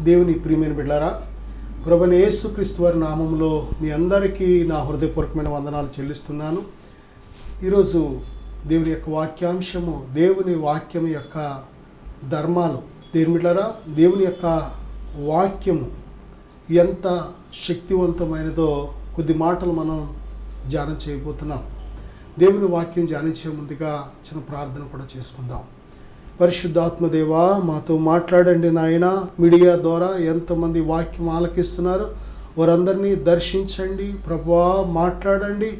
దేవుని ప్రియమైన బిడ్డలారా, ప్రభువైన యేసుక్రీస్తు వారి నామములో మీ అందరికీ నా హృదయపూర్వకమైన వందనాలు చెల్లిస్తున్నాను. ఈరోజు దేవుని యొక్క వాక్యాంశము, దేవుని వాక్యం యొక్క ధర్మాలు. దేవుని బిడ్డలారా, దేవుని యొక్క వాక్యము ఎంత శక్తివంతమైనదో కొద్ది మాటలు మనం ధ్యానం చేయబోతున్నాం. దేవుని వాక్యం ధ్యానించే ముందుగా చిన్న ప్రార్థన కూడా చేసుకుందాం. పరిశుద్ధాత్మదేవా, మాతో మాట్లాడండి నాయన. మీడియా ద్వారా ఎంతమంది వాక్యం ఆలకిస్తున్నారు వారందరినీ దర్శించండి ప్రభువా. మాట్లాడండి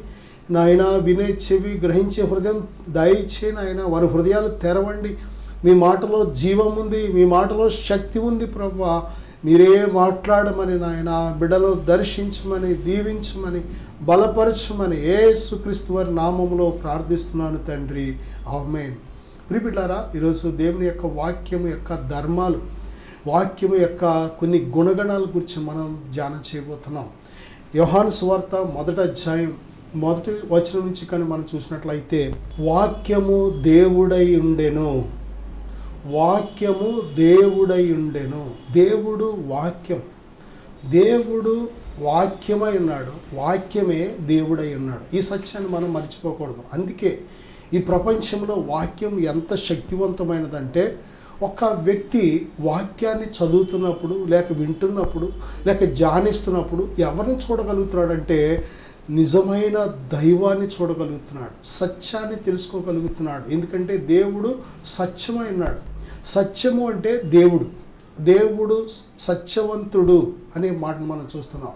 నాయన. వినే చెవి, గ్రహించే హృదయం దయచే నాయన. వారి హృదయాలు తెరవండి. మీ మాటలో జీవం ఉంది, మీ మాటలో శక్తి ఉంది ప్రభువా. మీరే మాట్లాడమని నాయన. బిడ్డలను దర్శించమని, దీవించమని, బలపరచమని యేసుక్రీస్తు వారి నామములో ప్రార్థిస్తున్నాను తండ్రి. ఆమేన్. ప్రియబిడ్డలారా, ఈరోజు దేవుని యొక్క వాక్యము యొక్క ధర్మాలు, వాక్యము యొక్క కొన్ని గుణగణాల గురించి మనం ధ్యానం చేయబోతున్నాం. యోహాను సువార్త 1వ అధ్యాయం 1వ వచనం నుంచి కానీ మనం చూసినట్లయితే, వాక్యము దేవుడై ఉండెను. వాక్యము దేవుడై ఉండెను. దేవుడు వాక్యం. దేవుడు వాక్యమై ఉన్నాడు. వాక్యమే దేవుడై ఉన్నాడు. ఈ సత్యాన్ని మనం మర్చిపోకూడదు. అందుకే ఈ ప్రపంచంలో వాక్యం ఎంత శక్తివంతమైనదంటే, ఒక వ్యక్తి వాక్యాన్ని చదువుతున్నప్పుడు, లేక వింటున్నప్పుడు, లేక ధ్యానిస్తున్నప్పుడు ఎవరిని చూడగలుగుతున్నాడంటే, నిజమైన దైవాన్ని చూడగలుగుతున్నాడు. సత్యాన్ని తెలుసుకోగలుగుతున్నాడు. ఎందుకంటే దేవుడు సత్యమై ఉన్నాడు. సత్యము అంటే దేవుడు. దేవుడు సత్యవంతుడు అనే మాటను మనం చూస్తున్నాం.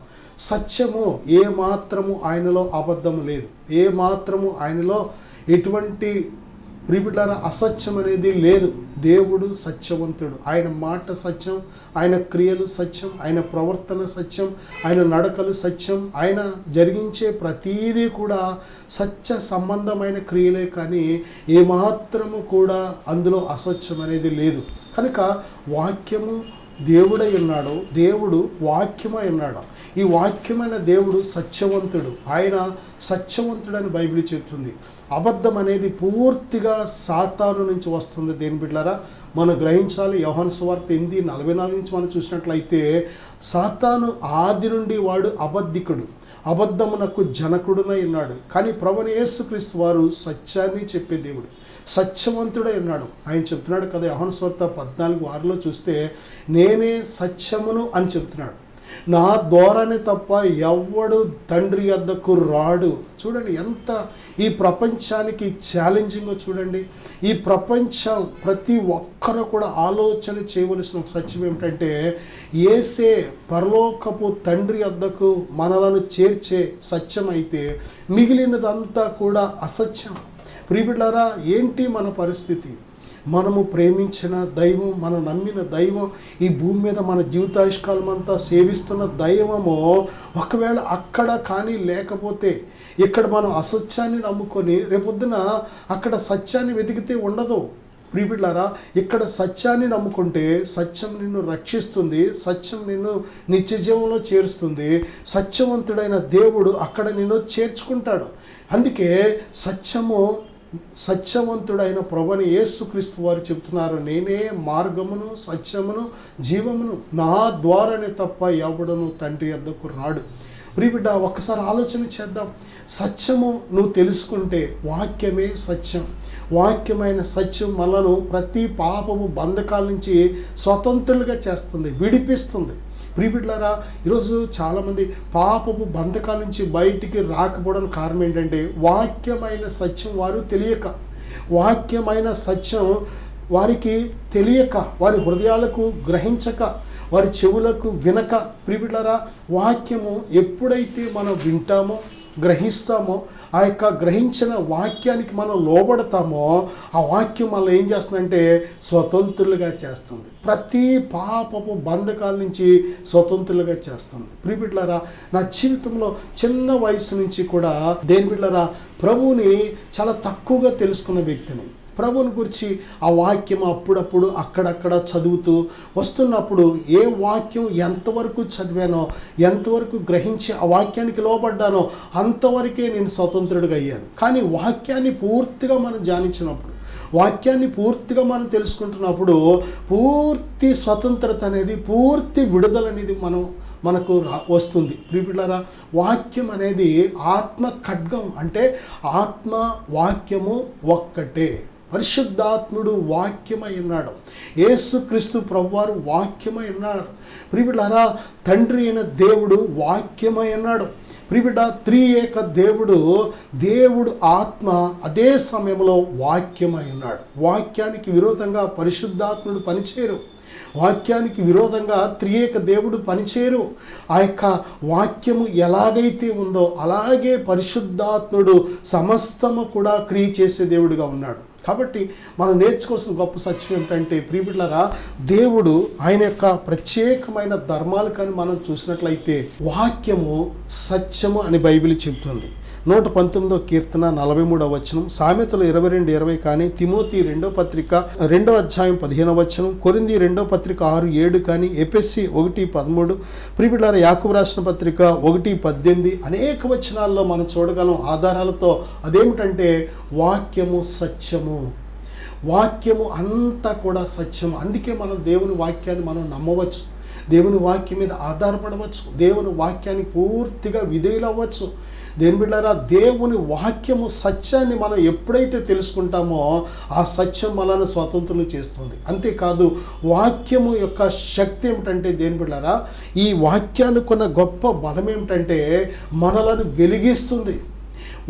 సత్యము, ఏ మాత్రము ఆయనలో అబద్ధము లేదు. ఏ మాత్రము ఆయనలో ఎటువంటి ప్రియబిడ్డలారా అసత్యం అనేది లేదు. దేవుడు సత్యవంతుడు. ఆయన మాట సత్యం, ఆయన క్రియలు సత్యం, ఆయన ప్రవర్తన సత్యం, ఆయన నడకలు సత్యం. ఆయన జరిగించే ప్రతీదీ కూడా సత్య సంబంధమైన క్రియలే, కానీ ఏమాత్రము కూడా అందులో అసత్యం అనేది లేదు. కనుక వాక్యము దేవుడై ఉన్నాడు. దేవుడు వాక్యమై ఉన్నాడు. ఈ వాక్యమైన దేవుడు సత్యవంతుడు. ఆయన సత్యవంతుడని బైబిల్ చెప్తుంది. అబద్ధం అనేది పూర్తిగా సాతాను నుంచి వస్తుంది. దేని బిడ్డలారా, మనం గ్రహించాలి. యోహాను సువార్త 8:44 నుంచి మనం చూసినట్లయితే, సాతాను ఆది నుండి వాడు అబద్ధికుడు, అబద్ధమునకు జనకుడునై ఉన్నాడు. కానీ ప్రభువైన యేసుక్రీస్తు వారు సత్యాన్ని చెప్పే దేవుడు, సత్యవంతుడై ఉన్నాడు. ఆయన చెప్తున్నాడు కదా, యోహాను సువార్త 14:6 చూస్తే, నేనే సత్యమును అని చెప్తున్నాడు. నా ద్వారానే తప్ప ఎవ్వడు తండ్రి వద్దకు రాడు. చూడండి ఎంత ఈ ప్రపంచానికి ఛాలెంజింగో చూడండి. ఈ ప్రపంచం ప్రతి ఒక్కరు కూడా ఆలోచన చేయవలసిన ఒక సత్యం ఏమిటంటే, యేసే పరలోకపు తండ్రి వద్దకు మనలను చేర్చే సత్యం అయితే మిగిలినదంతా కూడా అసత్యం. ప్రియబిడ్డలారా, ఏంటి మన పరిస్థితి? మనము ప్రేమించిన దైవం, మనం నమ్మిన దైవం, ఈ భూమి మీద మన జీవితాయుష్కాలం అంతా సేవిస్తున్న దైవము ఒకవేళ అక్కడ కానీ లేకపోతే, ఇక్కడ మనం అసత్యాన్ని నమ్ముకొని రేపొద్దున అక్కడ సత్యాన్ని వెతికితే ఉండదు. ప్రియబిడ్డలారా, ఇక్కడ సత్యాన్ని నమ్ముకుంటే సత్యం నిన్ను రక్షిస్తుంది, సత్యం నిన్ను నిత్యజీవంలో చేరుస్తుంది. సత్యవంతుడైన దేవుడు అక్కడ నిన్ను చేర్చుకుంటాడు. అందుకే సత్యవంతుడైన ప్రభువైన యేసుక్రీస్తు వారు చెప్తున్నారు, నేనే మార్గమును, సత్యమును, జీవమును. నా ద్వారానే తప్ప ఎవడను తండ్రి వద్దకు రాడు. ప్రియబిడ్డ, ఒక్కసారి ఆలోచన చేద్దాం. సత్యము నువ్వు తెలుసుకుంటే, వాక్యమే సత్యం. వాక్యమైన సత్యం మనను ప్రతి పాపము బంధకాల నుంచి స్వతంత్రులుగా చేస్తుంది, విడిపిస్తుంది. ప్రియబిడ్డలారా, ఈరోజు చాలామంది పాపపు బంధకాల నుంచి బయటికి రాకపోవడానికి కారణం ఏంటంటే, వాక్యమైన సత్యం వారు తెలియక, వాక్యమైన సత్యం వారికి తెలియక, వారి హృదయాలకు గ్రహించక, వారి చెవులకు వినక. ప్రియబిడ్డలారా, వాక్యము ఎప్పుడైతే మనం వింటామో, గ్రహిస్తామో, ఆ యొక్క గ్రహించిన వాక్యానికి మనం లోబడతామో, ఆ వాక్యం మనం ఏం చేస్తుందంటే స్వతంత్రులుగా చేస్తుంది. ప్రతి పాపపు బంధకాల నుంచి స్వతంత్రులుగా చేస్తుంది. ప్రియబిడ్డలారా, నా జీవితంలో చిన్న వయసు నుంచి కూడా దేని బిడ్డలారా, ప్రభువుని చాలా తక్కువగా తెలుసుకున్న వ్యక్తిని. ప్రభువుని గురించి ఆ వాక్యం అప్పుడప్పుడు అక్కడక్కడ చదువుతూ వస్తున్నప్పుడు ఏ వాక్యం ఎంతవరకు చదివానో, ఎంతవరకు గ్రహించి ఆ వాక్యానికి లోబడ్డానో అంతవరకే నేను స్వతంత్రుడిగా అయ్యాను. కానీ వాక్యాన్ని పూర్తిగా మనం ధ్యానించినప్పుడు, వాక్యాన్ని పూర్తిగా మనం తెలుసుకుంటున్నప్పుడు పూర్తి స్వతంత్రత అనేది, పూర్తి విడుదల అనేది మనకు వస్తుంది. ప్రియపిల్లారా, వాక్యం అనేది ఆత్మ ఖడ్గం. అంటే ఆత్మ వాక్యము ఒక్కటే. పరిశుద్ధాత్ముడు వాక్యమై ఉన్నాడు. యేసుక్రీస్తు ప్రభువారు వాక్యమై ఉన్నాడు. ప్రియపిల్లారా, తండ్రి అయిన దేవుడు వాక్యమై ఉన్నాడు. ప్రియబిడ్డ, త్రియేక దేవుడు ఆత్మ అదే సమయంలో వాక్యమై ఉన్నాడు. వాక్యానికి విరోధంగా పరిశుద్ధాత్ముడు పనిచేయరు. వాక్యానికి విరోధంగా త్రియేక దేవుడు పనిచేయరు. ఆ యొక్క వాక్యము ఎలాగైతే ఉందో అలాగే పరిశుద్ధాత్ముడు సమస్తము కూడా క్రియ చేసే దేవుడిగా ఉన్నాడు. కాబట్టి మనం నేర్చుకోవాల్సిన గొప్ప సత్యం ఏమిటంటే, ప్రియబిడ్డలారా, దేవుడు ఆయన యొక్క ప్రత్యేకమైన ధర్మాలు కానీ మనం చూసినట్లయితే వాక్యము సత్యము అని బైబిల్ చెబుతుంది. 119వ కీర్తన 43వ వచనం, సామెతలు 22:20 కానీ, తిమోతి 2వ పత్రిక 2వ అధ్యాయం 15వ వచనం, కొరింథీ 2వ పత్రిక 6:7 కానీ, ఎఫెసీ 1:13, ప్రియబిడ్డలారా యాకోబు రాసిన పత్రిక 1:18 అనేక వచనాల్లో మనం చూడగలం ఆధారాలతో. అదేమిటంటే వాక్యము సత్యము. వాక్యము అంతా కూడా సత్యము. అందుకే మనం దేవుని వాక్యాన్ని మనం నమ్మవచ్చు, దేవుని వాక్యం మీద ఆధారపడవచ్చు, దేవుని వాక్యానికి పూర్తిగా విధేయులవ్వచ్చు. దేని బిడ్డలారా, దేవుని వాక్యము సత్యాన్ని మనం ఎప్పుడైతే తెలుసుకుంటామో ఆ సత్యం మనల్ని స్వతంత్రులు చేస్తుంది. అంతేకాదు, వాక్యము యొక్క శక్తి ఏమిటంటే, దేని బిడ్డలారా, ఈ వాక్యానికి ఉన్న గొప్ప బలం ఏమిటంటే మనలను వెలిగిస్తుంది.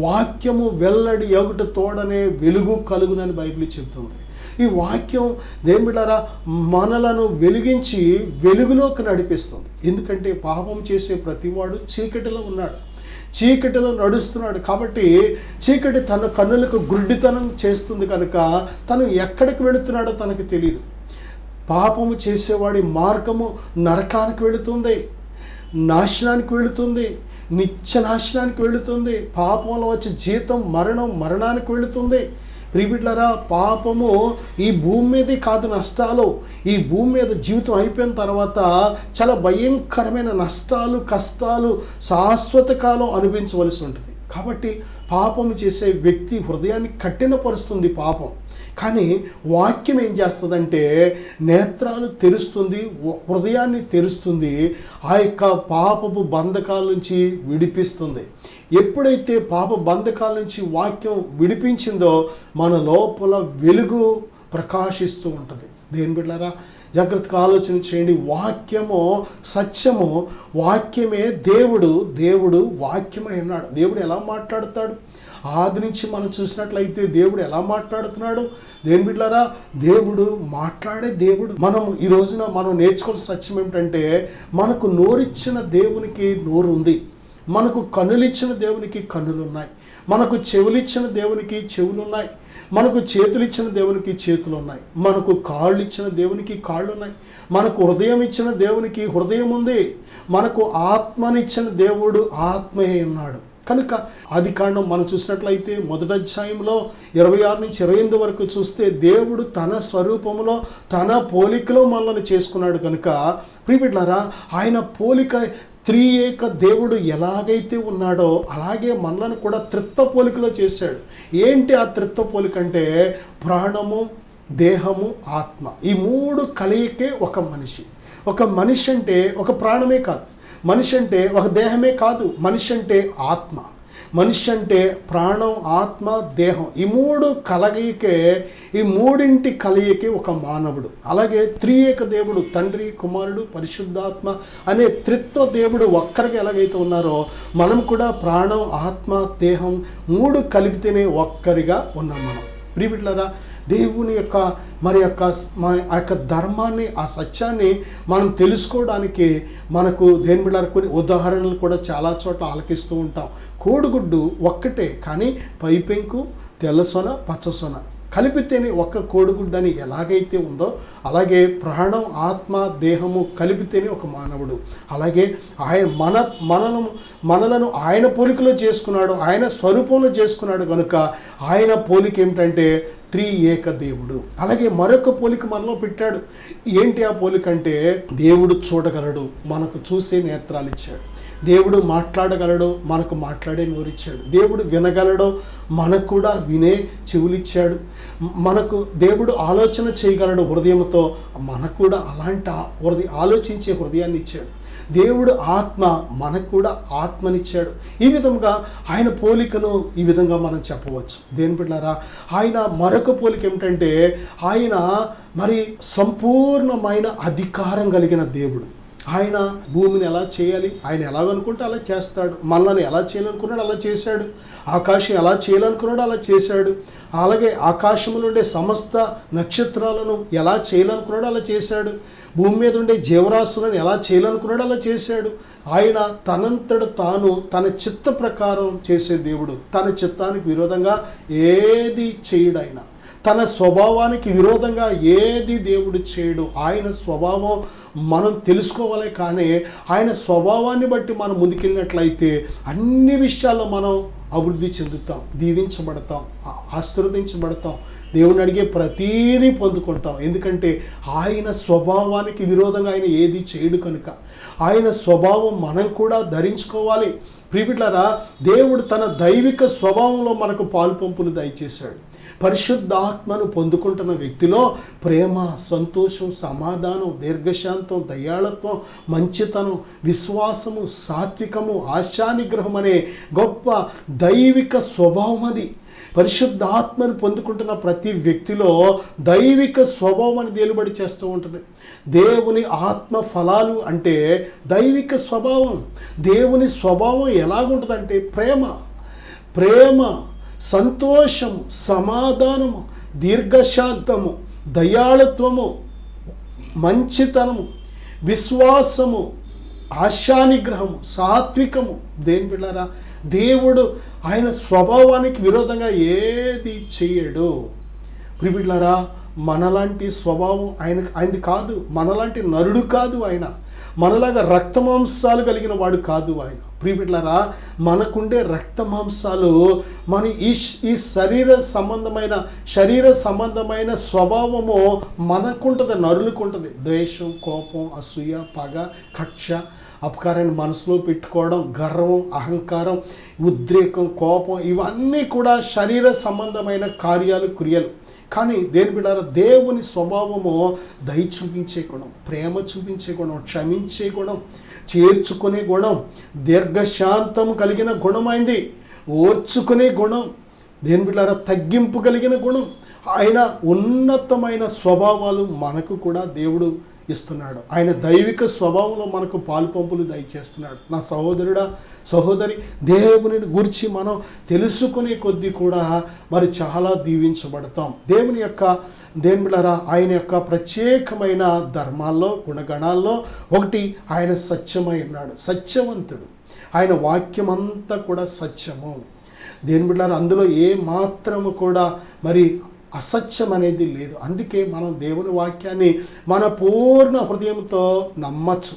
వాక్యము వెల్లడి ఎగుట తోడనే వెలుగు కలుగునని బైబిల్ చెబుతుంది. ఈ వాక్యం దేని బిడ్డలారా మనలను వెలిగించి వెలుగులోకి నడిపిస్తుంది. ఎందుకంటే పాపం చేసే ప్రతివాడు చీకటిలో ఉన్నాడు, చీకటిలో నడుస్తున్నాడు. కాబట్టి చీకటి తన కన్నులకు గుడ్డితనం చేస్తుంది కనుక తను ఎక్కడికి వెళుతున్నాడో తనకు తెలియదు. పాపము చేసేవాడి మార్గము నరకానికి వెళుతుంది, నాశనానికి వెళుతుంది, నిత్య నాశనానికి వెళుతుంది. పాపంలో వచ్చే జీతం మరణానికి వెళుతుంది. ప్రియబిడ్డలారా, పాపము ఈ భూమి మీదే కాదు నష్టాలు. ఈ భూమి మీద జీవితం అయిపోయిన తర్వాత చాలా భయంకరమైన నష్టాలు, కష్టాలు శాశ్వత కాలం అనుభవించవలసి ఉంటుంది. కాబట్టి పాపము చేసే వ్యక్తి హృదయాన్ని కఠినపరుస్తుంది పాపం. కానీ వాక్యం ఏం చేస్తుందంటే నేత్రాలు తెరుస్తుంది, హృదయాన్ని తెరుస్తుంది, ఆ యొక్క పాపపు బంధకాల నుంచి విడిపిస్తుంది. ఎప్పుడైతే పాప బంధకాల నుంచి వాక్యం విడిపించిందో మన లోపల వెలుగు ప్రకాశిస్తూ ఉంటుంది. దేని బిడ్డలారా, జాగ్రత్తగా ఆలోచన చేయండి. వాక్యము సత్యము, వాక్యమే దేవుడు వాక్యమై ఉన్నాడు. దేవుడు ఎలా మాట్లాడతాడు? ఆది నుంచి మనం చూసినట్లయితే దేవుడు ఎలా మాట్లాడుతున్నాడు? దేని బిడ్డలారా, దేవుడు మాట్లాడే దేవుడు. మనం ఈ రోజున మనం నేర్చుకోవాల్సిన సత్యం ఏమిటంటే, మనకు నోరిచ్చిన దేవునికి నోరు ఉంది, మనకు కన్నులిచ్చిన దేవునికి కన్నులు ఉన్నాయి, మనకు చెవులిచ్చిన దేవునికి చెవులు ఉన్నాయి, మనకు చేతులు ఇచ్చిన దేవునికి చేతులు ఉన్నాయి, మనకు కాళ్ళు ఇచ్చిన దేవునికి కాళ్ళు ఉన్నాయి, మనకు హృదయం ఇచ్చిన దేవునికి హృదయం ఉంది, మనకు ఆత్మనిచ్చిన దేవుడు ఆత్మయే ఉన్నాడు. కనుక ఆదికాండం మనం చూసినట్లయితే 1వ అధ్యాయంలో 26 నుంచి 28 వరకు చూస్తే దేవుడు తన స్వరూపంలో తన పోలికలో మనల్ని చేసుకున్నాడు. కనుక ప్రియబిడ్డలారా, ఆయన పోలిక త్రియేక దేవుడు ఎలాగైతే ఉన్నాడో అలాగే మనలను కూడా త్రిత్వ పోలికలో చేశాడు. ఏంటి ఆ త్రిత్వ పోలిక అంటే, ప్రాణము, దేహము, ఆత్మ, ఈ 3 కలయికే ఒక మనిషి. ఒక మనిషి అంటే ఒక ప్రాణమే కాదు, మనిషి అంటే ఒక దేహమే కాదు, మనిషి అంటే ఆత్మ, మనిషి అంటే ప్రాణం, ఆత్మ, దేహం, ఈ 3 కలయికే, ఈ 3 కలయికే ఒక మానవుడు. అలాగే త్రియేక దేవుడు తండ్రి, కుమారుడు, పరిశుద్ధాత్మ అనే త్రిత్వ దేవుడు ఒక్కరికి ఎలాగైతే ఉన్నారో మనం కూడా ప్రాణం, ఆత్మ, దేహం 3 కలిపితేనే ఒక్కరిగా ఉన్నాం మనం. ప్రియబిడ్డలారా, దేవుని యొక్క ఆ యొక్క ధర్మాన్ని, ఆ సత్యాన్ని మనం తెలుసుకోవడానికి మనకు దేని బిడ్డలారా కొన్ని ఉదాహరణలు కూడా చాలా చోట్ల ఆలకిస్తూ ఉంటాం. కోడిగుడ్డు ఒక్కటే, కానీ పైపెంకు, తెల్లసొన, పచ్చసొన కలిపితేనే ఒక్క కోడిగుడ్డు అని ఎలాగైతే ఉందో అలాగే ప్రాణం, ఆత్మ, దేహము కలిపితేనే ఒక మానవుడు. అలాగే ఆయన మనలను ఆయన పోలికలో చేసుకున్నాడు, ఆయన స్వరూపంలో చేసుకున్నాడు. కనుక ఆయన పోలిక ఏమిటంటే త్రియేక దేవుడు. అలాగే మరొక పోలిక మనలో పెట్టాడు. ఏంటి ఆ పోలిక అంటే, దేవుడు చూడగలడు, మనకు చూసే నేత్రాలు ఇచ్చాడు. దేవుడు మాట్లాడగలడు, మనకు మాట్లాడే నోరిచ్చాడు. దేవుడు వినగలడు, మనకు కూడా వినే చెవులిచ్చాడు. మనకు దేవుడు ఆలోచన చేయగలడు హృదయంతో, మనకు కూడా అలాంటి ఆలోచించే హృదయాన్ని ఇచ్చాడు. దేవుడు ఆత్మ, మనకు కూడా ఆత్మనిచ్చాడు. ఈ విధంగా ఆయన పోలికను ఈ విధంగా మనం చెప్పవచ్చు. దేని బిడ్డలారా, ఆయన మరొక పోలిక ఏమిటంటే ఆయన మరి సంపూర్ణమైన అధికారం కలిగిన దేవుడు. ఆయన భూమిని ఎలా చేయాలి, ఆయన ఎలాగనుకుంటే అలా చేస్తాడు. మనల్ని ఎలా చేయాలనుకున్నాడు అలా చేశాడు. ఆకాశం ఎలా చేయాలనుకున్నాడు అలా చేశాడు. అలాగే ఆకాశంలో ఉండే సమస్త నక్షత్రాలను ఎలా చేయాలనుకున్నాడు అలా చేశాడు. భూమి మీద ఉండే జీవరాశులను ఎలా చేయాలనుకున్నాడు అలా చేశాడు. ఆయన తనంతట తాను తన చిత్త ప్రకారం చేసే దేవుడు. తన చిత్తానికి విరోధంగా ఏది చేయడు. ఆయన తన స్వభావానికి విరోధంగా ఏది దేవుడు చేయడు. ఆయన స్వభావం మనం తెలుసుకోవాలి. కానీ ఆయన స్వభావాన్ని బట్టి మనం ముందుకెళ్ళినట్లయితే అన్ని విషయాల్లో మనం అభివృద్ధి చెందుతాం, దీవించబడతాం, ఆశీర్వదించబడతాం. దేవుని అడిగే ప్రతీదీ పొందుకుంటాం. ఎందుకంటే ఆయన స్వభావానికి విరోధంగా ఆయన ఏది చేయడు కనుక ఆయన స్వభావం మనం కూడా ధరించుకోవాలి. ప్రియబిడ్డలారా, దేవుడు తన దైవిక స్వభావంలో మనకు పాలుపంపులు దయచేశాడు. పరిశుద్ధాత్మను పొందుకుంటున్న వ్యక్తిలో ప్రేమ, సంతోషం, సమాధానం, దీర్ఘశాంతం, దయాళత్వం, మంచితనం, విశ్వాసము, సాత్వికము, ఆశానిగ్రహం అనే గొప్ప దైవిక స్వభావం అది. పరిశుద్ధాత్మను పొందుకుంటున్న ప్రతి వ్యక్తిలో దైవిక స్వభావం అని దేలుబడి చేస్తూ ఉంటుంది. దేవుని ఆత్మ ఫలాలు అంటే దైవిక స్వభావం. దేవుని స్వభావం ఎలాగుంటుందంటే ప్రేమ, సంతోషము, సమాధానము, దీర్ఘశాంతము, దయాళత్వము, మంచితనము, విశ్వాసము, ఆశానిగ్రహము, సాత్వికము. దేని బిడ్డలారా, దేవుడు ఆయన స్వభావానికి విరోధంగా ఏది చెయ్యడు. ప్రియబిడ్డలారా, మనలాంటి స్వభావం ఆయనది కాదు. మనలాంటి నరుడు కాదు. ఆయన మనలాగా రక్తమాంసాలు కలిగిన వాడు కాదు. ఆయన ప్రియబిడ్డలారా, మనకుండే రక్తమాంసాలు మన ఈ శరీర సంబంధమైన స్వభావము మనకుంటుంది, నరులకు ఉంటుంది. ద్వేషం, కోపం, అసూయ, పగ, కక్ష, అపకారాన్ని మనసులో పెట్టుకోవడం, గర్వం, అహంకారం, ఉద్రేకం, కోపం, ఇవన్నీ కూడా శరీర సంబంధమైన కార్యాలు, క్రియలు. కానీ దేని బిడ్డారా, దేవుని స్వభావము దయ చూపించే గుణం, ప్రేమ చూపించే గుణం, క్షమించే గుణం, చేర్చుకునే గుణం, దీర్ఘశాంతము కలిగిన గుణం అయింది, ఓర్చుకునే గుణం. దేని బిడ్డారా, తగ్గింపు కలిగిన గుణం. ఆయన ఉన్నతమైన స్వభావాలు మనకు కూడా దేవుడు ఇస్తున్నాడు. ఆయన దైవిక స్వభావంలో మనకు పాలుపంపులు దయచేస్తున్నాడు. నా సహోదరుడా, సహోదరి, దేవుని గురించి మనం తెలుసుకునే కొద్దీ కూడా మరి చాలా దీవించబడతాం. దేని బిడ్డలారా, ఆయన యొక్క ప్రత్యేకమైన ధర్మాల్లో, గుణగణాల్లో ఒకటి ఆయన సత్యమై ఉన్నాడు, సత్యవంతుడు. ఆయన వాక్యం అంతా కూడా సత్యము. దేని బిడ్డలారా, అందులో ఏ మాత్రము కూడా మరి అసత్యం అనేది లేదు. అందుకే మనం దేవుని వాక్యాన్ని మన పూర్ణ హృదయంతో నమ్మచ్చు,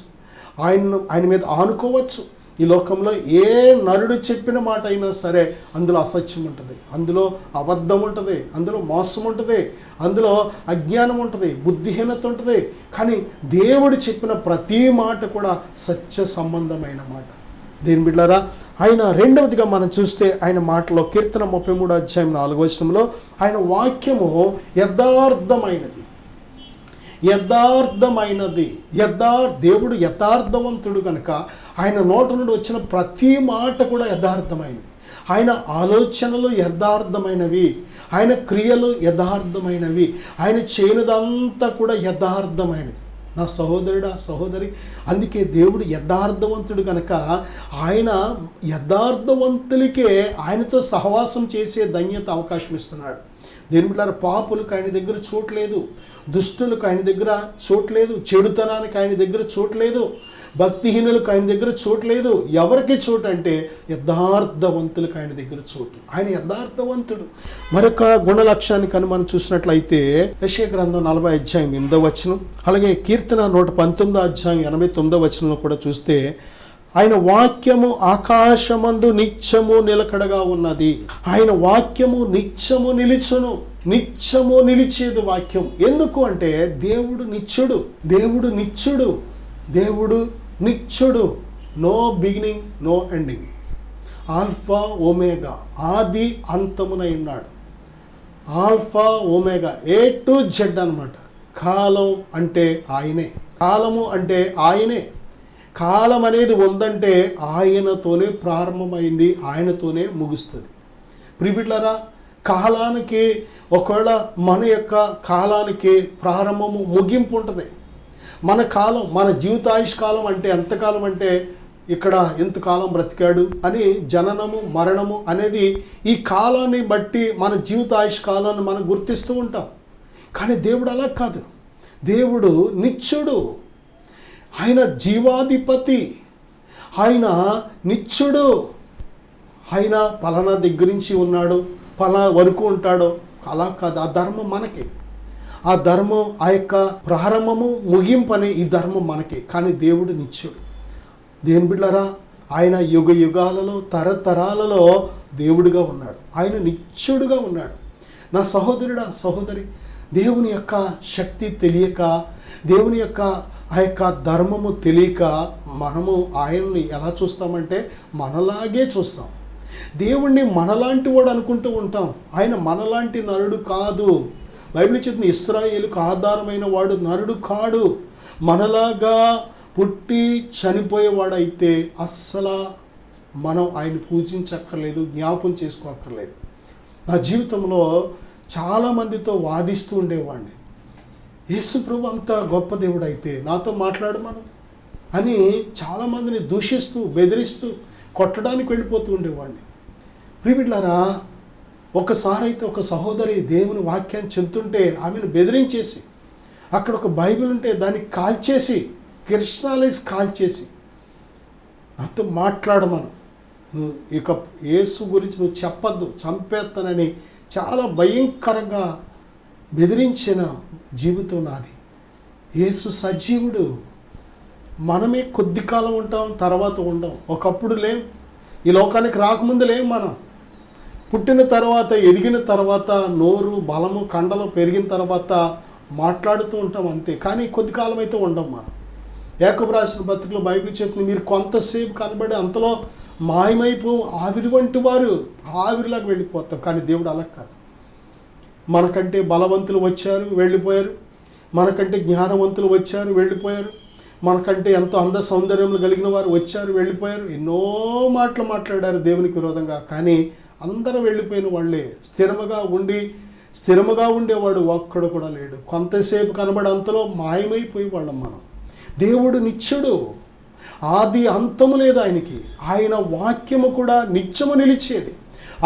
ఆయన మీద ఆనుకోవచ్చు. ఈ లోకంలో ఏ నరుడు చెప్పిన మాట అయినా సరే అందులో అసత్యం ఉంటుంది, అందులో అబద్ధం ఉంటుంది, అందులో మోసం ఉంటుంది, అందులో అజ్ఞానం ఉంటుంది, బుద్ధిహీనత ఉంటుంది. కానీ దేవుడు చెప్పిన ప్రతి మాట కూడా సత్య సంబంధమైన మాట. దేని బిడ్డలారా, ఆయన రెండవదిగా మనం చూస్తే ఆయన మాటలో కీర్తన 33:4 ఆయన వాక్యము యథార్థమైనది. దేవుడు యథార్థవంతుడు కనుక ఆయన నోట నుండి వచ్చిన ప్రతి మాట కూడా యథార్థమైనది. ఆయన ఆలోచనలు యథార్థమైనవి, ఆయన క్రియలు యథార్థమైనవి, ఆయన చేయనిదంతా కూడా యథార్థమైనది. నా సహోదరుడా, సహోదరి, అందుకే దేవుడు యథార్థవంతుడు కనుక ఆయన యథార్థవంతులకే ఆయనతో సహవాసం చేసే ధన్యత అవకాశం ఇస్తున్నాడు. దేని బిడ్డలారా, పాపులకు ఆయన దగ్గర చోట్లేదు, దుష్టులకు ఆయన దగ్గర చోట్లేదు, చెడుతనానికి ఆయన దగ్గర చోట్లేదు, భక్తిహీనులకు ఆయన దగ్గర చోట్లేదు. ఎవరికి చోటు అంటే యథార్థవంతులకు ఆయన దగ్గర చోటు. ఆయన యథార్థవంతుడు. మరొక గుణలక్ష్యాన్ని కను మనం చూసినట్లయితే యెషయా గ్రంథం 40:8 అలాగే కీర్తన 119:89 కూడా చూస్తే ఆయన వాక్యము ఆకాశమందు నిత్యము నిలకడగా ఉన్నది. ఆయన వాక్యము నిత్యము నిలిచును. నిత్యము నిలిచేది వాక్యం. ఎందుకు అంటే దేవుడు నిత్యుడు, దేవుడు నిత్యుడు, దేవుడు నిత్యుడు. No beginning, no ending, alpha omega, ఆది అంతమునై ఉన్నాడు. Alpha omega, A to Z అనమాట. కాలం అంటే ఆయనే, కాలము అంటే ఆయనే. కాలం అనేది ఉందంటే ఆయనతోనే ప్రారంభమైంది, ఆయనతోనే ముగుస్తుంది. ప్రియబిడ్డలారా, కాలానికి ఒకవేళ మన యొక్క కాలానికి ప్రారంభము ముగింపు ఉంటుంది. మన కాలం, మన జీవితాయుష్కాలం అంటే ఎంతకాలం అంటే ఇక్కడ ఎంతకాలం బ్రతికాడు అని జననము మరణము అనేది ఈ కాలాన్ని బట్టి మన జీవితాయుష్కాలాన్ని మనం గుర్తిస్తూ ఉంటాం. కానీ దేవుడు అలా కాదు. దేవుడు నిత్యుడు, ఆయన జీవాధిపతి, ఆయన నిత్యుడు. ఆయన పలానా దగ్గర నుంచి ఉన్నాడు, పలానా వరకు ఉంటాడో అలా కాదు. ఆ ధర్మం మనకి, ఆ ధర్మం, ఆ యొక్క ప్రారంభము ముగింపు అనే ఈ ధర్మం మనకి. కానీ దేవుడు నిత్యుడు. దేవుని బిడ్డలారా, ఆయన యుగ యుగాలలో తరతరాలలో దేవుడిగా ఉన్నాడు, ఆయన నిత్యుడుగా ఉన్నాడు. నా సహోదరుడా సహోదరి, దేవుని యొక్క శక్తి తెలియక, దేవుని యొక్క ఆ యొక్క ధర్మము తెలియక మనము ఆయన్ని ఎలా చూస్తామంటే మనలాగే చూస్తాం. దేవుణ్ణి మనలాంటి వాడు అనుకుంటూ ఉంటాం. ఆయన మనలాంటి నరుడు కాదు. బైబిల్ చెప్తున్న ఇశ్రాయేలుకు ఆధారమైన వాడు నరుడు కాడు. మనలాగా పుట్టి చనిపోయేవాడైతే అస్సలు మనం ఆయన పూజించక్కర్లేదు, జ్ఞాపం చేసుకోక్కర్లేదు. నా జీవితంలో చాలామందితో వాదిస్తూ ఉండేవాడిని. యేసు ప్రభు అంత గొప్ప దేవుడు అయితే నాతో మాట్లాడమను అని చాలామందిని దూషిస్తూ, బెదిరిస్తూ, కొట్టడానికి వెళ్ళిపోతూ ఉండేవాడిని. ప్రియబిడ్డలారా, ఒకసారి అయితే ఒక సహోదరి దేవుని వాక్యాన్ని చెబుతుంటే ఆమెను బెదిరించేసి, అక్కడ ఒక బైబిల్ ఉంటే దాన్ని కాల్చేసి, కిరసనాలేసి కాల్చేసి నాతో మాట్లాడమను, నువ్వు ఇక యేసు గురించి నువ్వు చెప్పద్దు, చంపేస్తానని చాలా భయంకరంగా బెదిరించిన జీవితం నాది. యేసు సజీవుడు. మనమే కొద్ది కాలం ఉంటాం, తర్వాత ఉండం. ఒకప్పుడు లేం, ఈ లోకానికి రాకముందు లేం. మనం పుట్టిన తర్వాత, ఎదిగిన తర్వాత, నోరు బలము కండలు పెరిగిన తర్వాత మాట్లాడుతూ ఉంటాం అంతే. కానీ కొద్ది కాలం అయితే ఉండం మనం. యాకోబు రాసిన పత్రికలో బైబిల్ చెప్తుంది, మీరు కొంతసేపు కనబడి అంతలో మాయమైపో ఆవిరి వంటి వారు, ఆవిరిలాగా వెళ్ళిపోతాం. కానీ దేవుడు అలా కాదు. మనకంటే బలవంతులు వచ్చారు, వెళ్ళిపోయారు. మనకంటే జ్ఞానవంతులు వచ్చారు, వెళ్ళిపోయారు. మనకంటే ఎంతో అంద సౌందర్యములు కలిగిన వారు వచ్చారు, వెళ్ళిపోయారు. ఎన్నో మాటలు మాట్లాడారు దేవునికి విరోధంగా. కానీ అందరూ వెళ్ళిపోయిన వాళ్ళే. స్థిరముగా ఉండేవాడు ఒక్కడు కూడా లేడు. కొంతసేపు కనబడి అంతలో మాయమైపోయి వాళ్ళం మనం. దేవుడు నిత్యుడు, ఆది అంతము లేదు ఆయనకి. ఆయన వాక్యము కూడా నిత్యము నిలిచేది.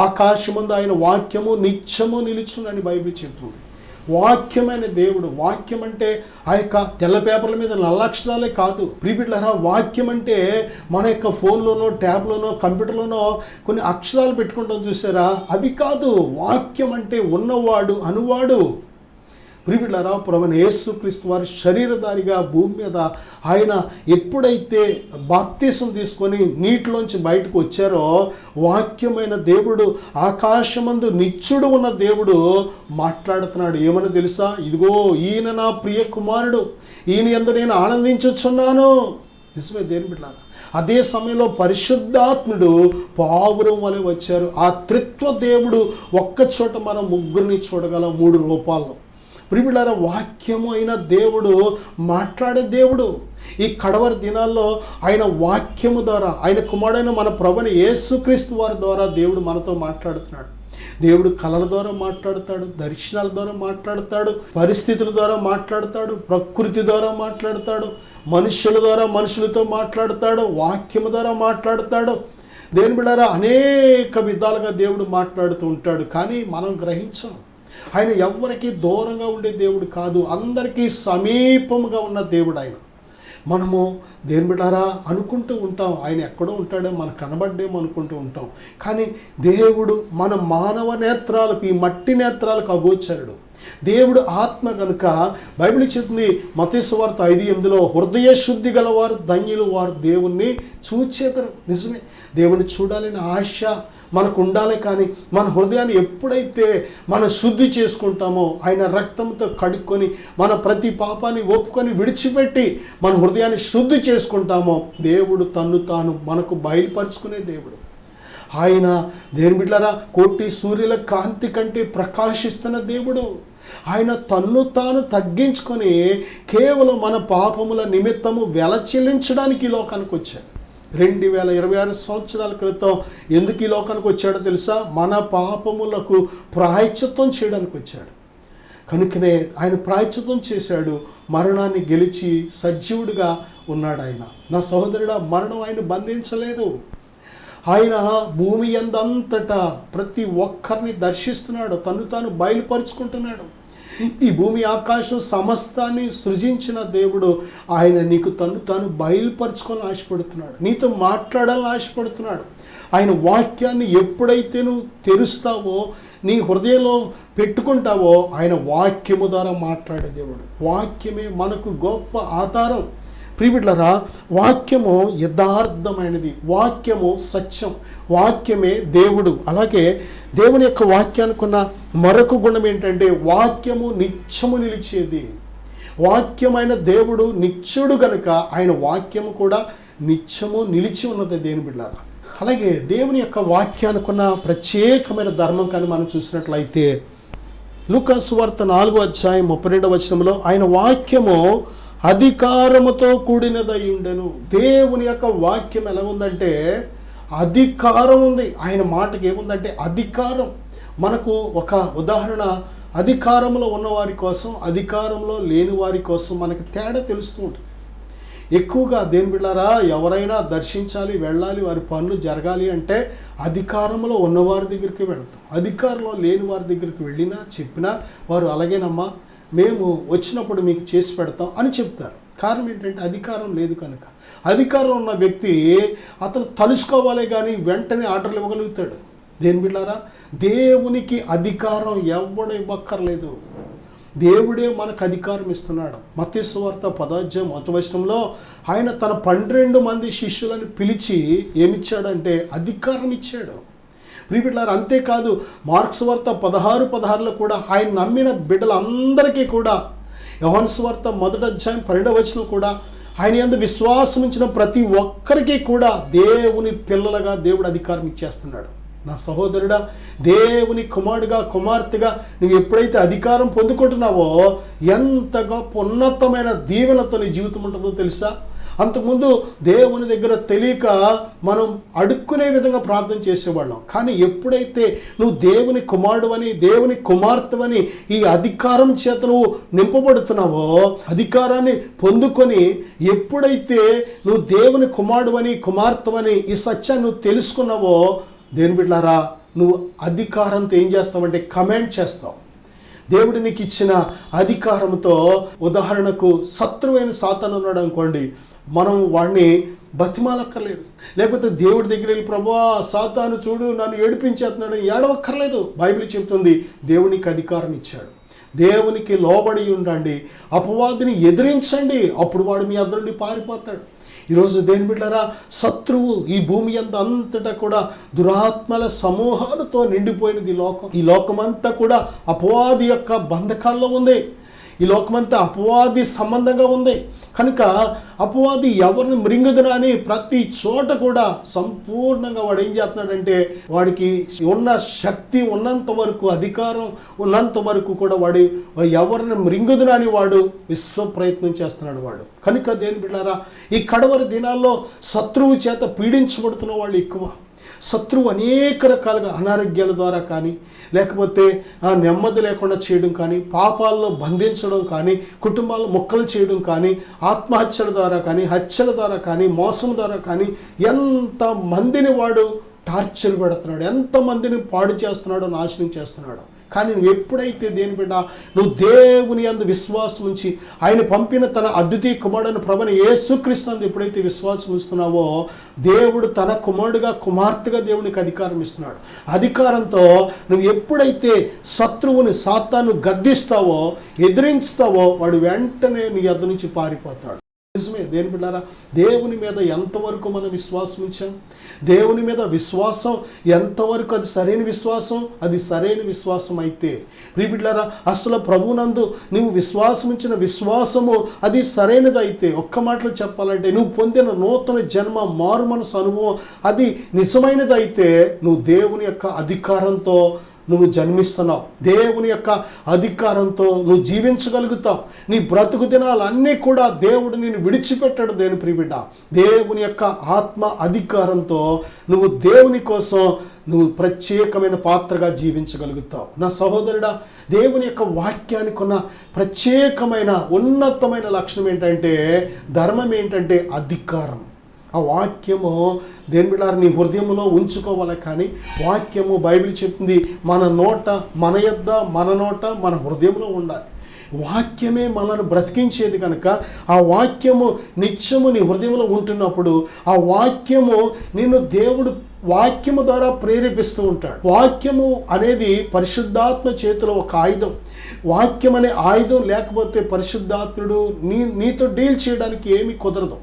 ఆకాశమందు ఆయన వాక్యము నిత్యము నిలుచునని బైబిల్ చెప్తుంది. వాక్యమైన దేవుడు. వాక్యం అంటే ఆ యొక్క తెల్ల పేపర్ల మీద నల్ల అక్షరాలే కాదు. ప్రియబిడ్డలారా, వాక్యం అంటే మన యొక్క ఫోన్లోనో, ట్యాబ్లోనో, కంప్యూటర్లోనో కొన్ని అక్షరాలు పెట్టుకుంటాం చూసారా, అవి కాదు. వాక్యం అంటే ఉన్నవాడు, అనువాడు. ప్రియబిడ్డలారా, ప్రభువైన యేసుక్రీస్తు వారి శరీరధారిగా భూమి మీద ఆయన ఎప్పుడైతే బాప్తీసం తీసుకొని నీటిలోంచి బయటకు వచ్చారో, వాక్యమైన దేవుడు, ఆకాశమందు నిత్యుడు ఉన్న దేవుడు మాట్లాడుతున్నాడు. ఏమని తెలుసా? ఇదిగో ఈయన నా ప్రియ కుమారుడు, ఈయన యందు నేను ఆనందించుచున్నాను. నిజమే దేవుని బిడ్డలారా. అదే సమయంలో పరిశుద్ధాత్ముడు పావురం వలె వచ్చారు. ఆ త్రిత్వ దేవుడు ఒక్కచోట మనం ముగ్గురిని చూడగలం 3 రూపాల్లో. ప్రియబిడ్డలారా, వాక్యము అయిన దేవుడు మాట్లాడే దేవుడు. ఈ కడవరి దినాల్లో ఆయన వాక్యము ద్వారా, ఆయన కుమారుడైన మన ప్రభువైన యేసుక్రీస్తు వారి ద్వారా దేవుడు మనతో మాట్లాడుతున్నాడు. దేవుడు కళల ద్వారా మాట్లాడతాడు, దర్శనాల ద్వారా మాట్లాడతాడు, పరిస్థితుల ద్వారా మాట్లాడతాడు, ప్రకృతి ద్వారా మాట్లాడతాడు, మనుషుల ద్వారా మనుషులతో మాట్లాడతాడు, వాక్యము ద్వారా మాట్లాడతాడు. దేవుని బిడ్డలారా, అనేక విధాలుగా దేవుడు మాట్లాడుతూ ఉంటాడు. కానీ మనం గ్రహించాం. ఆయన ఎవరికి దూరంగా ఉండే దేవుడు కాదు, అందరికీ సమీపంగా ఉన్న దేవుడు ఆయన. మనము దేవుని బిడ్డలారా అనుకుంటూ ఉంటాం, ఆయన ఎక్కడో ఉంటాడో, మనకు కనబడ్డేమో అనుకుంటూ ఉంటాం. కానీ దేవుడు మన మానవ నేత్రాలకు, ఈ మట్టి నేత్రాలకు అగోచరుడు. దేవుడు ఆత్మ కనుక బైబిల్ చెప్తుంది మత్తయి సువార్త 5:8 హృదయ శుద్ధి గలవారు ధన్యులు, వారు దేవుణ్ణి చూచేతరు. నిజమే, దేవుని చూడాలని ఆశ మనకు ఉండాలి. కానీ మన హృదయాన్ని ఎప్పుడైతే మనం శుద్ధి చేసుకుంటామో, ఆయన రక్తంతో కడుక్కొని మన ప్రతి పాపాన్ని ఒప్పుకొని విడిచిపెట్టి మన హృదయాన్ని శుద్ధి చేసుకుంటామో, దేవుడు తన్ను తాను మనకు బయలుపరుచుకునే దేవుడు. ఆయన దేని బిడ్డలారా కోటి సూర్యుల కాంతి కంటే ప్రకాశిస్తున్న దేవుడు. ఆయన తన్ను తాను తగ్గించుకొని కేవలం మన పాపముల నిమిత్తము వెల చెల్లించడానికి ఈ లోకానికి వచ్చాడు. 2026 సంవత్సరాల క్రితం ఎందుకు ఈ లోకానికి వచ్చాడో తెలుసా? మన పాపములకు ప్రాయశ్చిత్తం చేయడానికి వచ్చాడు. కనుకనే ఆయన ప్రాయశ్చిత్తం చేశాడు, మరణాన్ని గెలిచి సజీవుడిగా ఉన్నాడు ఆయన. నా సహోదరుడా, మరణం ఆయన బంధించలేదు. ఆయన భూమి యందంతటా ప్రతి ఒక్కరిని దర్శిస్తున్నాడు, తను తాను బయలుపరుచుకుంటున్నాడు. ఈ భూమి ఆకాశం సమస్తాన్ని సృజించిన దేవుడు ఆయన నీకు తను తాను బయలుపరుచుకొని ఆశపడుతున్నాడు, నీతో మాట్లాడాలని ఆశపడుతున్నాడు. ఆయన వాక్యాన్ని ఎప్పుడైతే నువ్వు తెరుస్తావో, నీ హృదయంలో పెట్టుకుంటావో, ఆయన వాక్యము ద్వారా మాట్లాడే దేవుడు. వాక్యమే మనకు గొప్ప ఆధారం. ప్రియబిడ్డలారా, వాక్యము యథార్థమైనది, వాక్యము సత్యం, వాక్యమే దేవుడు. అలాగే దేవుని యొక్క వాక్యానికి ఉన్న మరొక గుణం ఏంటంటే వాక్యము నిత్యము నిలిచేది. వాక్యమైన దేవుడు నిత్యుడు గనుక ఆయన వాక్యము కూడా నిత్యము నిలిచి ఉన్నది దేవుని బిడ్డలారా. అలాగే దేవుని యొక్క వాక్యానికి ఉన్న ప్రత్యేకమైన ధర్మం కానీ మనం చూసినట్లయితే లూకా సువార్త 4వ అధ్యాయం 32వ వచనంలో ఆయన వాక్యము అధికారముతో కూడినదై ఉండెను. దేవుని యొక్క వాక్యం ఎలా ఉందంటే అధికారం ఉంది. ఆయన మాటకి ఏముందంటే అధికారం. మనకు ఒక ఉదాహరణ, అధికారంలో ఉన్నవారి కోసం, అధికారంలో లేని వారి కోసం మనకి తేడా తెలుస్తూ ఉంటుంది. ఎక్కువగా దేని బిడ్డారా, ఎవరైనా దర్శించాలి, వెళ్ళాలి, వారి పనులు జరగాలి అంటే అధికారంలో ఉన్నవారి దగ్గరికి వెళ్తాం. అధికారంలో లేని వారి దగ్గరికి వెళ్ళినా చెప్పినా వారు అలాగేనమ్మా, మేము వచ్చినప్పుడు మీకు చేసి పెడతాం అని చెప్తారు. కారణం ఏంటంటే అధికారం లేదు కనుక. అధికారం ఉన్న వ్యక్తి అతను తలుసుకోవాలే కానీ వెంటనే ఆర్డర్లు ఇవ్వగలుగుతాడు. దేని బిడ్డారా, దేవునికి అధికారం ఎవడు ఇవ్వక్కర్లేదు, దేవుడే మనకు అధికారం ఇస్తున్నాడు. మత్తయి సువార్త 10వ అధ్యాయం 1వ వచనంలో ఆయన తన 12 మంది శిష్యులను పిలిచి ఏమిచ్చాడంటే అధికారం ఇచ్చాడు. ప్రియబిడ్డలారా, అంతేకాదు మార్కు సువార్త 16:16లో కూడా ఆయన నమ్మిన బిడ్డలందరికీ కూడా, యోహాను సువార్త 1వ అధ్యాయం 12వ వచనం కూడా ఆయన యందు విశ్వాసం ఉంచిన ప్రతి ఒక్కరికి కూడా దేవుని పిల్లలుగా దేవుడు అధికారం ఇచ్చేస్తున్నాడు. నా సహోదరుడా, దేవుని కుమారుడిగా కుమార్తెగా నువ్వు ఎప్పుడైతే అధికారం పొందుకుంటున్నావో ఎంత గొప్ప ఉన్నతమైన దీవెనతో నీ జీవితం ఉంటుందో తెలుసా? అంతకుముందు దేవుని దగ్గర తెలియక మనం అడుక్కునే విధంగా ప్రార్థన చేసేవాళ్ళం. కానీ ఎప్పుడైతే నువ్వు దేవుని కుమారుడువని, దేవుని కుమార్తెవని ఈ అధికారం చేత నువ్వు నింపబడుతున్నావో, అధికారాన్ని పొందుకొని ఎప్పుడైతే నువ్వు దేవుని కుమారుడువని, కుమార్తెవని ఈ సత్యాన్ని నువ్వు తెలుసుకున్నావో, దేని బిడ్డలారా, నువ్వు అధికారంతో ఏం చేస్తావంటే కమాండ్ చేస్తావు. దేవుడు నీకు ఇచ్చిన అధికారంతో, ఉదాహరణకు శత్రువైన సాతాను ఉన్నాడు అనుకోండి, మనం వాడిని బతిమాలక్కర్లేదు. లేకపోతే దేవుడి దగ్గర వెళ్ళి ప్రభువా సాతాను చూడు నన్ను ఏడిపించేస్తున్నాడు ఏడవక్కర్లేదు. బైబిల్ చెప్తుంది దేవునికి అధికారం ఇచ్చాడు. దేవునికి లోబడి ఉండండి, అపవాదిని ఎదిరించండి, అప్పుడు వాడు మీ అద్దరు నుండి పారిపోతాడు. ఈరోజు దేని బిడ్డలారా, శత్రువు ఈ భూమి అంతటా కూడా దురాత్మల సమూహాలతో నిండిపోయినది లోకం. ఈ లోకమంతా కూడా అపవాది యొక్క బంధకాల్లో ఉంది. ఈ లోకమంతా అపవాది సంబంధంగా ఉంది. కనుక అపవాది ఎవరిని మృంగుదునా అని ప్రతి చోట కూడా సంపూర్ణంగా వాడు ఏం చేస్తున్నాడంటే, వాడికి ఉన్న శక్తి ఉన్నంత వరకు, అధికారం ఉన్నంత వరకు కూడా వాడు ఎవరిని మృంగుదునా అని వాడు విశ్వ ప్రయత్నం చేస్తున్నాడు వాడు. కనుక దేని బిడ్డారా, ఈ కడవరి దినాల్లో శత్రువు చేత పీడించబడుతున్న వాళ్ళు ఎక్కువ. శత్రువు అనేక రకాలుగా అనారోగ్యాల ద్వారా కానీ, లేకపోతే నెమ్మది లేకుండా చేయడం కానీ, పాపాల్లో బంధించడం కానీ, కుటుంబాలు మొక్కలు చేయడం కానీ, ఆత్మహత్యల ద్వారా కానీ, హత్యల ద్వారా కానీ, మోసం ద్వారా కానీ ఎంతమందిని వాడు టార్చర్ పెడుతున్నాడు, ఎంతమందిని పాడు చేస్తున్నాడో, నాశనం చేస్తున్నాడు. కానీ నువ్వు ఎప్పుడైతే దేని బిడ్డ, నువ్వు దేవుని యందు విశ్వాసం ఉంచి ఆయన పంపిన తన అద్వితీయ కుమారుడైన ప్రభువైన యేసుక్రీస్తునందు ఎప్పుడైతే విశ్వాసం ఉంచుతున్నావో, దేవుడు తన కుమారుడుగా కుమార్తెగా దేవునికి అధికారం ఇస్తున్నాడు. అధికారంతో నువ్వు ఎప్పుడైతే శత్రువుని సాతాను గద్దిస్తావో, ఎదిరించుతావో, వాడు వెంటనే నీ యొద్ద నుంచి పారిపోతాడు. నిజమే దేని బిడ్డారా, దేవుని మీద ఎంతవరకు మనం విశ్వాసం ఉంచాం, దేవుని మీద విశ్వాసం ఎంతవరకు అది సరైన విశ్వాసం, అది సరైన విశ్వాసం అయితే ప్రియ బిడ్డారా, అసలు ప్రభునందు నువ్వు విశ్వాసం ఉంచిన విశ్వాసము అది సరైనది అయితే, ఒక్క మాటలో చెప్పాలంటే నువ్వు పొందిన నూతన జన్మ మారు మనసు అనుభవం అది నిజమైనది అయితే, నువ్వు దేవుని యొక్క అధికారంతో నువ్వు జన్మిస్తున్నావు, దేవుని యొక్క అధికారంతో నువ్వు జీవించగలుగుతావు. నీ బ్రతుకు దినాలు అన్నీ కూడా దేవుడు నిన్ను విడిచిపెట్టాడు. దేని ప్రియబిడ్డ, దేవుని యొక్క ఆత్మ అధికారంతో నువ్వు దేవుని కోసం నువ్వు ప్రత్యేకమైన పాత్రగా జీవించగలుగుతావు. నా సహోదరుడా, దేవుని యొక్క వాక్యానికి ఉన్న ప్రత్యేకమైన ఉన్నతమైన లక్షణం ఏంటంటే, ధర్మం ఏంటంటే అధికారం. ఆ వాక్యము దేని బిడ్డారా నీ హృదయంలో ఉంచుకోవాలి. కానీ వాక్యము బైబిల్ చెప్తుంది మన నోట, మన యొద్ద, మన నోట, మన హృదయంలో ఉండాలి. వాక్యమే మనల్ని బ్రతికించేది కనుక ఆ వాక్యము నిత్యము నీ హృదయంలో ఉంటున్నప్పుడు ఆ వాక్యము నిన్ను దేవుడు వాక్యము ద్వారా ప్రేరేపిస్తూ ఉంటాడు. వాక్యము అనేది పరిశుద్ధాత్మ చేతిలో ఒక ఆయుధం. వాక్యం అనే ఆయుధం లేకపోతే పరిశుద్ధాత్ముడు నీతో డీల్ చేయడానికి ఏమీ కుదరదు.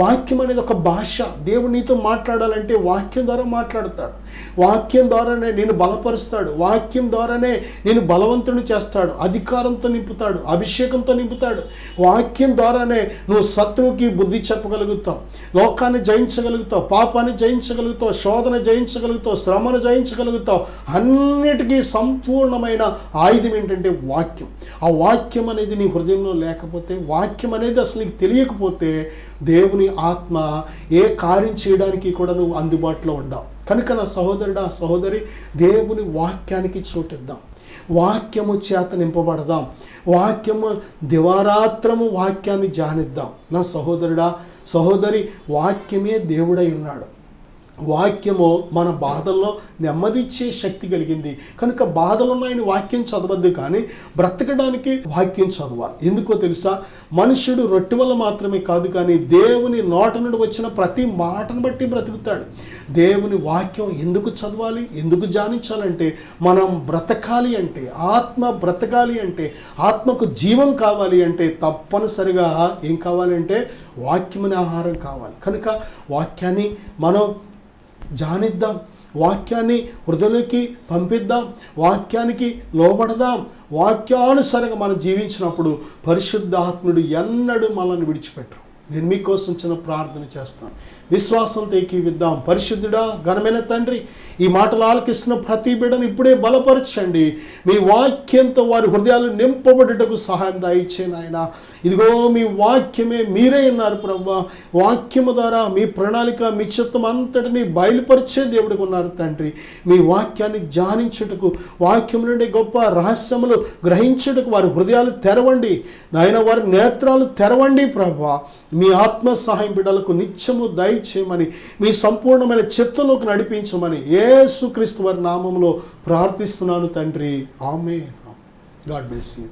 వాక్యం అనేది ఒక భాష. దేవుడు నీతో మాట్లాడాలంటే వాక్యం ద్వారా మాట్లాడతాడు. వాక్యం ద్వారానే నేను బలపరుస్తాడు. వాక్యం ద్వారానే నేను బలవంతుని చేస్తాడు. అధికారంతో నింపుతాడు, అభిషేకంతో నింపుతాడు. వాక్యం ద్వారానే నువ్వు శత్రువుకి బుద్ధి చెప్పగలుగుతావు, లోకాన్ని జయించగలుగుతావు, పాపాన్ని జయించగలుగుతావు, శోధన జయించగలుగుతావు, శ్రమను జయించగలుగుతావు. అన్నిటికీ సంపూర్ణమైన ఆయుధం ఏంటంటే వాక్యం. ఆ వాక్యం అనేది నీ హృదయంలో లేకపోతే, వాక్యం అనేది అసలు నీకు తెలియకపోతే దేవుని ఆత్మ ఏ కార్యం చేయడానికి కూడా నువ్వు అందుబాటులో ఉండవు. కనుక నా సహోదరుడా, సహోదరి, దేవుని వాక్యానికి చోటిద్దాం, వాక్యము చేత నింపబడదాం, వాక్యము దివారాత్రము వాక్యాన్ని ధ్యానిద్దాం. నా సహోదరుడా, సహోదరి, వాక్యమే దేవుడై ఉన్నాడు. వాక్యము మన బాధల్లో నెమ్మదిచ్చే శక్తి కలిగింది కనుక బాధలున్న ఆయన వాక్యం చదవద్దు, కానీ బ్రతకడానికి వాక్యం చదవాలి. ఎందుకో తెలుసా, మనుషుడు రొట్టె వల్ల మాత్రమే కాదు, కానీ దేవుని నోట నుండి వచ్చిన ప్రతి మాటను బట్టి బ్రతుకుతాడు. దేవుని వాక్యం ఎందుకు చదవాలి, ఎందుకు ధ్యానించాలంటే, మనం బ్రతకాలి అంటే, ఆత్మ బ్రతకాలి అంటే, ఆత్మకు జీవం కావాలి అంటే తప్పనిసరిగా ఏం కావాలంటే వాక్యమనే ఆహారం కావాలి. కనుక వాక్యాన్ని మనం ధ్యానిద్దాం, వాక్యాన్ని హృదయంలోకి పంపిద్దాం, వాక్యానికి లోబడదాం. వాక్యానుసారంగా మనం జీవించినప్పుడు పరిశుద్ధాత్ముడు ఎన్నడూ మనల్ని విడిచిపెట్టరు. నేను మీకోసం చిన్న ప్రార్థన చేస్తాను, విశ్వాసంతో ఏకీవిద్దాం. పరిశుద్ధుడా, ఘనమైన తండ్రి, ఈ మాటలు ఆలకిస్తున్న ప్రతి బిడ్డను ఇప్పుడే బలపరచండి. మీ వాక్యంతో వారి హృదయాలు నింపబడుటకు సహాయం దయచేయండి ఆయన. ఇదిగో మీ వాక్యమే మీరే ఉన్నారు ప్రభువా. వాక్యము ద్వారా మీ ప్రణాళిక, మీ చిత్తం అంతటిని బయలుపరిచే దేవుడికి ఉన్నారు తండ్రి. మీ వాక్యాన్ని ధ్యానించుటకు, వాక్యం నుండి గొప్ప రహస్యములు గ్రహించుటకు వారి హృదయాలు తెరవండి నాయన, వారి నేత్రాలు తెరవండి ప్రభువా. మీ ఆత్మ సహాయం బిడ్డలకు నిత్యము దయచేయమని, మీ సంపూర్ణమైన చిత్తంలోకి నడిపించమని యేసుక్రీస్తు వారి నామములో ప్రార్థిస్తున్నాను తండ్రి. ఆమేన్. God bless you.